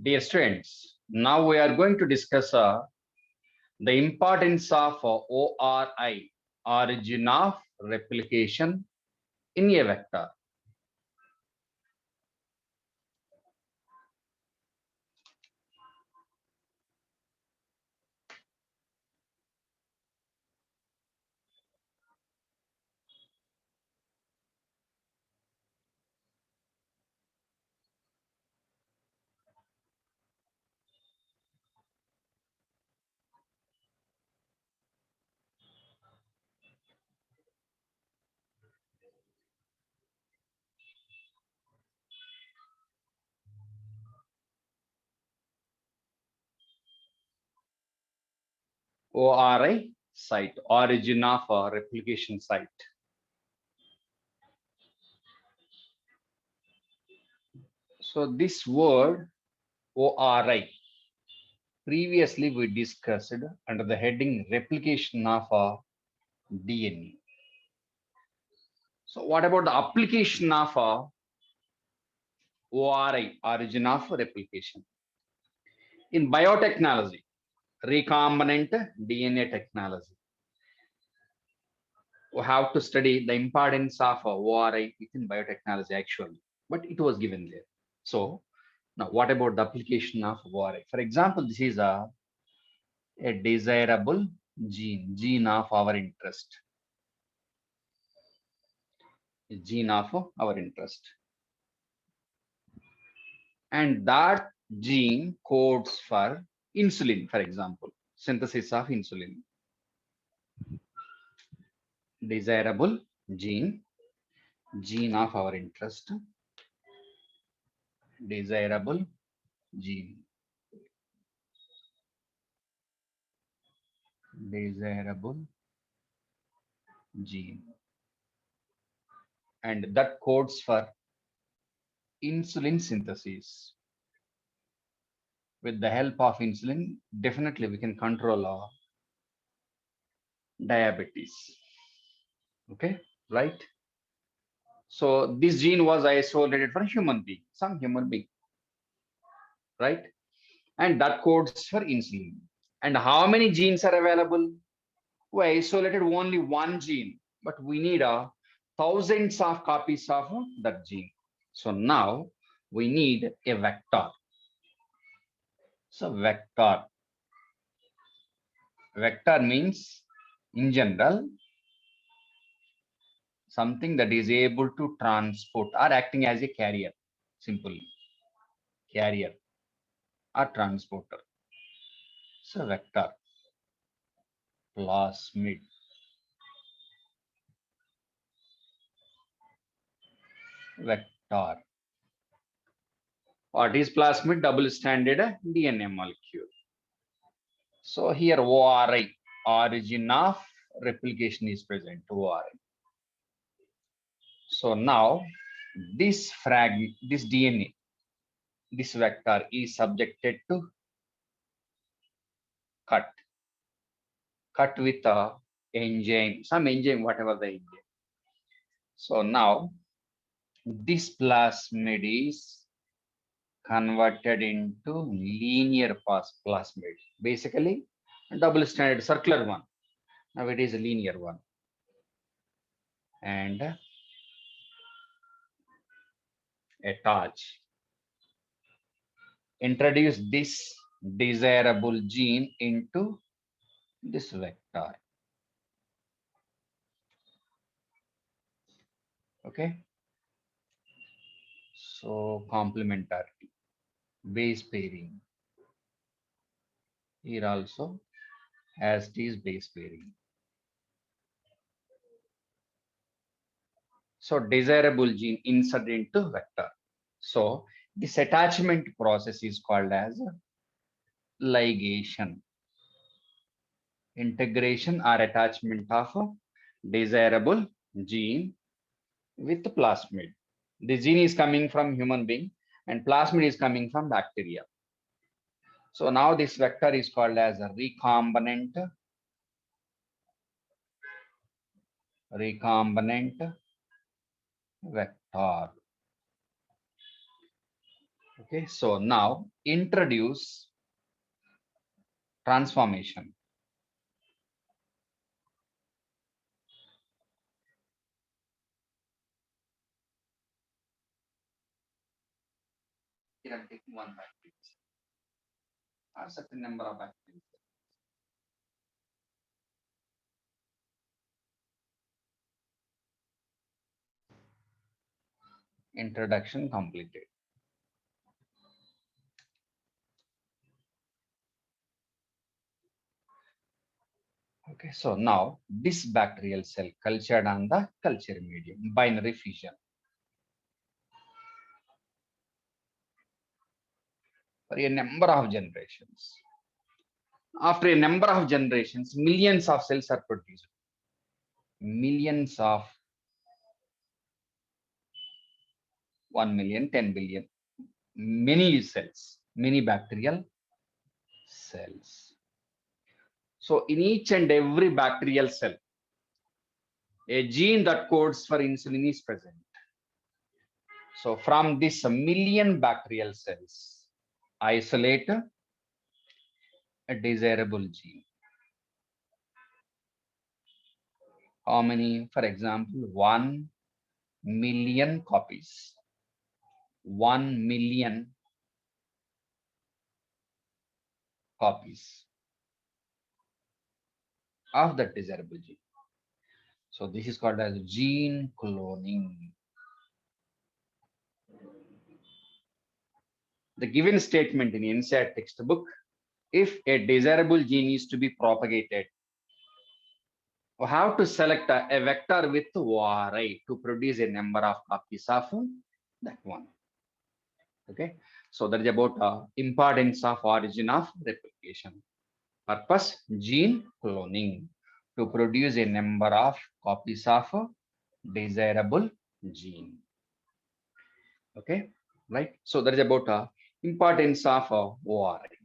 Dear students, now we are going to discuss the importance of ORI, origin of replication in a vector. ORI site, origin of replication site. So this word ORI, previously we discussed under the heading replication of DNA. So what about the application of ORI, origin of replication? In biotechnology, recombinant DNA technology, we have to study the importance of ORI within biotechnology actually, but it was given there. So now what about the application of ORI? For example, this is a desirable gene of our interest, a gene of our interest. And that gene codes for insulin, for example, synthesis of insulin. Desirable gene, gene of our interest, desirable gene, desirable gene, and that codes for insulin synthesis. With the help of insulin, definitely we can control diabetes. Okay, right? So this gene was isolated for human being, some human being, right? And that codes for insulin. And how many genes are available? We isolated only one gene, but we need thousands of copies of that gene. So now we need a vector. So vector means in general something that is able to transport or acting as a carrier, simply carrier or transporter. So vector, plasmid, vector. What is plasmid? Double stranded DNA molecule. So here ORI, origin of replication is present, ORI. So now this fragment, this DNA, this vector is subjected to cut with a enzyme, some enzyme, whatever the enzyme. So now this plasmid is converted into linear plasmid, basically double stranded circular one. Now it is a linear one, and attach, introduce this desirable gene into this vector. Okay, so complementarity, base pairing. Here also as it is base pairing. So desirable gene inserted into vector. So this attachment process is called as ligation, integration or attachment of a desirable gene with plasmid. The gene is coming from human being and plasmid is coming from bacteria. So now this vector is called as a recombinant vector. Okay, so now introduce transformation. Here I'm taking one bacteria or certain number of bacteria. Introduction completed. Okay, so now this bacterial cell cultured on the culture medium, binary fission. For a number of generations. After a number of generations, millions of cells are produced. Millions of 1 million, 10 billion, many cells, many bacterial cells. So in each and every bacterial cell, a gene that codes for insulin is present. So from this million bacterial cells, isolate a desirable gene. How many? For example, 1 million copies. 1 million copies of that desirable gene. So this is called as gene cloning. The given statement in INSEAD textbook, if a desirable gene is to be propagated, we have to select a vector with ORI to produce a number of copies of that one. Okay, so that is about importance of origin of replication. Purpose, gene cloning, to produce a number of copies of a desirable gene. Okay, right? So that is about importance of ORI.